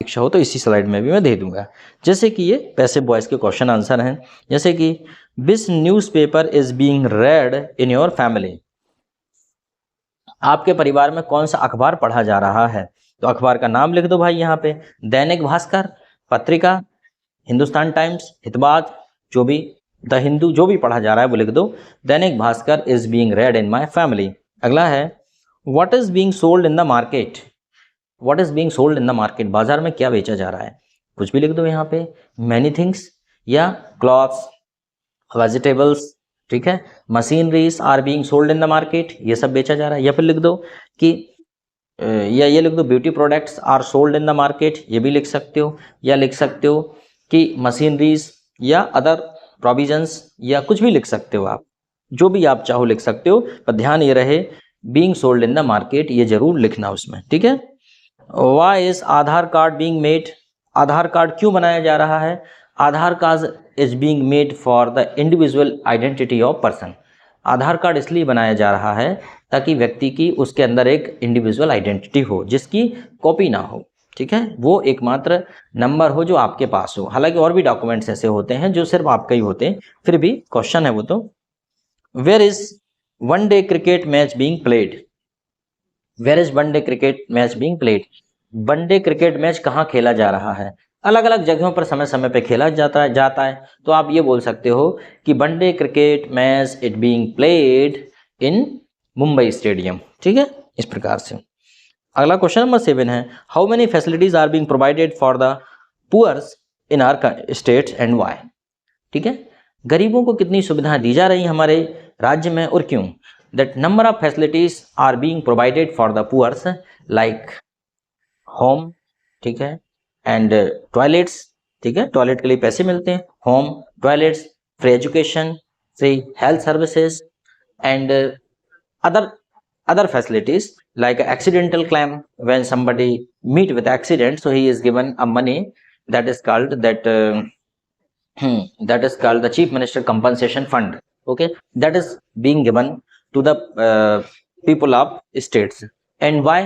इच्छा हो तो इसी स्लाइड में भी मैं दे दूंगा। जैसे कि ये पैसिव वॉइस के क्वेश्चन आंसर हैं, जैसे कि which newspaper is being read in your family. आपके परिवार में कौन सा अखबार पढ़ा जा रहा है, तो अखबार का नाम लिख दो भाई यहाँ पे। दैनिक भास्कर, पत्रिका, हिंदुस्तान टाइम्स, हितवाद, जो भी, द हिंदू, जो भी पढ़ा जा रहा है वो लिख दो। Dainik Bhaskar is being read in my family. अगला है what is being sold in the market. What is being sold in the market, बाजार में क्या बेचा जा रहा है, कुछ भी लिख दो यहाँ पे। मैनी थिंग्स या क्लॉथ्स, वेजिटेबल्स, ठीक है। Machineries are being sold in the market, ये सब बेचा जा रहा है। या फिर लिख दो कि या ये लिख दो beauty products are sold in the market, ये भी लिख सकते हो। या लिख सकते हो कि मशीनरीज या अदर प्रोविजंस, या कुछ भी लिख सकते हो आप, जो भी आप चाहो लिख सकते हो, पर ध्यान ये रहे being sold in the market ये जरूर लिखना उसमें, ठीक है। Why is Aadhaar card being made, Aadhaar card क्यों बनाया जा रहा है। Aadhaar card is being made for the individual identity of person. Aadhaar card इसलिए बनाया जा रहा है ताकि व्यक्ति की उसके अंदर एक इंडिविजुअल आइडेंटिटी हो, जिसकी कॉपी ना हो, ठीक है। वो एकमात्र नंबर हो जो आपके पास हो। हालांकि और भी डॉक्यूमेंट्स ऐसे होते हैं जो सिर्फ आपके ही होते हैं, फिर भी क्वेश्चन है वो तो। Where is one day cricket match being played. Where is one day cricket match being played. One day cricket match कहाँ खेला जा रहा है, अलग अलग जगहों पर समय समय पे खेला जाता है। तो आप ये बोल सकते हो कि one day cricket match it being played in Mumbai stadium, ठीक है, इस प्रकार से। अगला क्वेश्चन नंबर 7 है how many facilities are being provided for the poors in our states and why. ठीक है, गरीबों को कितनी सुविधाएं दी जा रही हैं हमारे राज्य में और क्यों। That number of facilities are being provided for the poors like home, ठीक है, एंड टॉयलेट्स, ठीक है, टॉयलेट के लिए पैसे मिलते हैं, home, toilets, free education, free health services and other facilities like accidental claim. When somebody meet with accident, so he is given a money that is called the chief minister compensation fund. Okay, that is being given to the people of states. And why?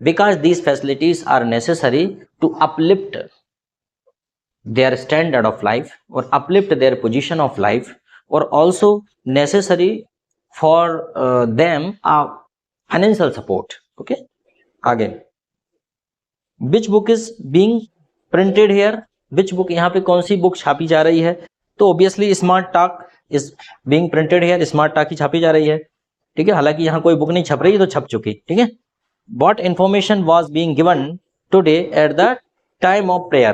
Because these facilities are necessary to uplift their standard of life or uplift their position of life, or also necessary for them financial support. Okay, again which book is being printed here. which book, यहाँ पे कौन सी book छापी जा रही है, तो obviously smart talk is being printed here, smart talk ही छापी जा रही है, ठीक है। हालांकि यहाँ कोई बुक नहीं छप रही, तो छप चुकी, ठीक है। What information was being given today at the time of prayer.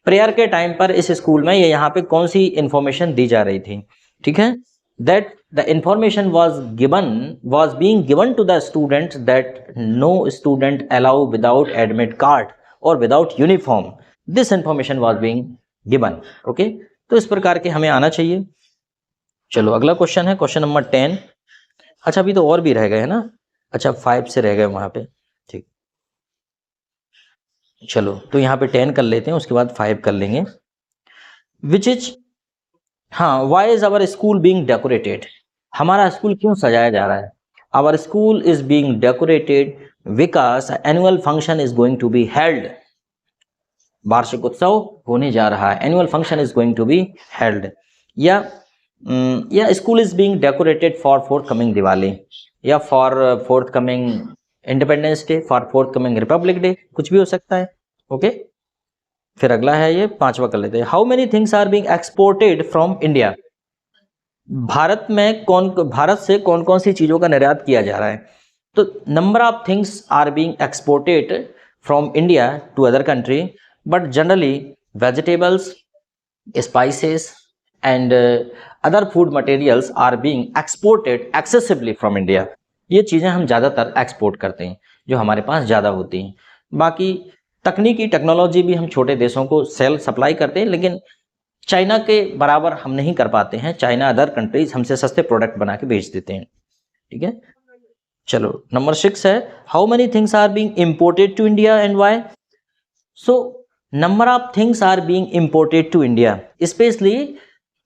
Prayer के टाइम पर इस स्कूल में ये यहाँ पे कौन सी इंफॉर्मेशन दी जा रही थी, ठीक है। that the information was being given to the students that no student allow without admit card or without uniform. This information was being given. Okay, तो इस प्रकार के हमें आना चाहिए। चलो अगला क्वेश्चन है क्वेश्चन नंबर 10। अच्छा अभी तो और भी रह गए हैं ना, अच्छा 5 से रह गए वहां पे, ठीक। चलो तो यहाँ पे 10 कर लेते हैं, उसके बाद 5 कर लेंगे। विच इज, हाँ, why is our school being decorated. हमारा स्कूल क्यों सजाया जा रहा है। Our school is being decorated because annual function is going to be held. वार्षिक उत्सव होने जा रहा है, annual function is going to be held. या school is being decorated for forthcoming Diwali, या for forthcoming Independence Day, for forthcoming Republic Day, कुछ भी हो सकता है। ओके, फिर अगला है ये 5वां कर लेते हैं। How many things are being exported from India. Bharat से कौन कौन सी चीजों का निर्यात किया जा रहा है, तो number of things are being exported from India to other country, but generally vegetables, spices and other food materials are being exported excessively from India. ये चीजें हम ज्यादातर एक्सपोर्ट करते हैं, जो हमारे पास ज्यादा होती हैं। बाकी तकनीकी टेक्नोलॉजी भी हम छोटे देशों को सप्लाई करते हैं, लेकिन चाइना के बराबर हम नहीं कर पाते हैं। चाइना, अदर कंट्रीज हमसे सस्ते प्रोडक्ट बना के बेच देते हैं, ठीक है। चलो नंबर 6 है how many things are being imported to India and why. So number of things are being imported to India, specially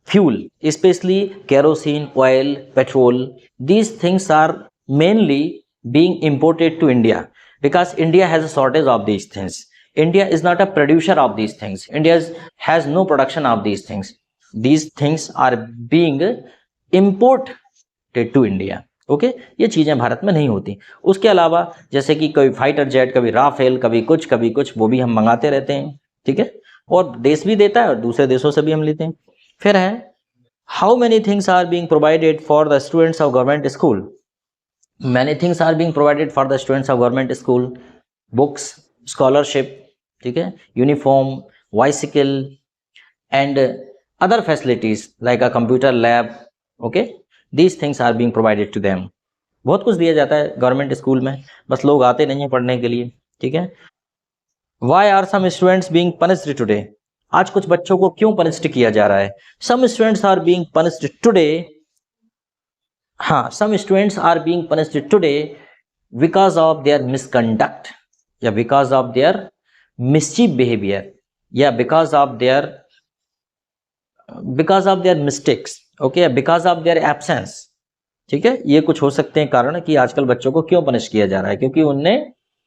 fuel, specially kerosene, oil, petrol, these things are mainly being imported to India because India has a shortage of these things. India is not a producer of these things. India has no production of these things. These things are being imported to India. Okay ये चीजें भारत में नहीं होती। उसके अलावा जैसे कि कभी फाइटर जेट, कभी राफेल, कभी कुछ, वो भी हम मंगाते रहते हैं, ठीक है, और देश भी देता है और दूसरे देशों से भी हम लेते हैं। फिर है how many things are being provided for the students of government school. Many things are being provided for the students of government school, books, scholarship, ठीक है, uniform, bicycle and other facilities like a computer lab. Okay, these things are being provided to them. बहुत कुछ दिया जाता है government school में, बस लोग आते नहीं हैं पढ़ने के लिए, ठीक है। Why are some students being punished today. आज कुछ बच्चों को क्यों पनिश्ड किया जा रहा है? Some students are being punished today, हाँ, some students are being punished today because of their misconduct, या because of their mischief behaviour, या because of their mistakes, okay, because of their absence, ठीक है। ये कुछ हो सकते हैं कारण कि आजकल बच्चों को क्यों पनिश किया जा रहा है, क्योंकि उनने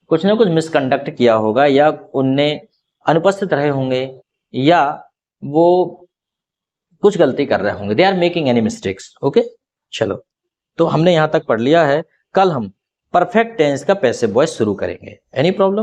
कुछ ना कुछ मिसकंडक्ट किया होगा, या उनने अनुपस्थित रहे होंगे, या वो कुछ गलती कर रहे होंगे, they are making any mistakes. Okay, चलो, तो हमने यहां तक पढ़ लिया है। कल हम परफेक्ट टेंस का पैसिव वॉइस शुरू करेंगे। Any problem?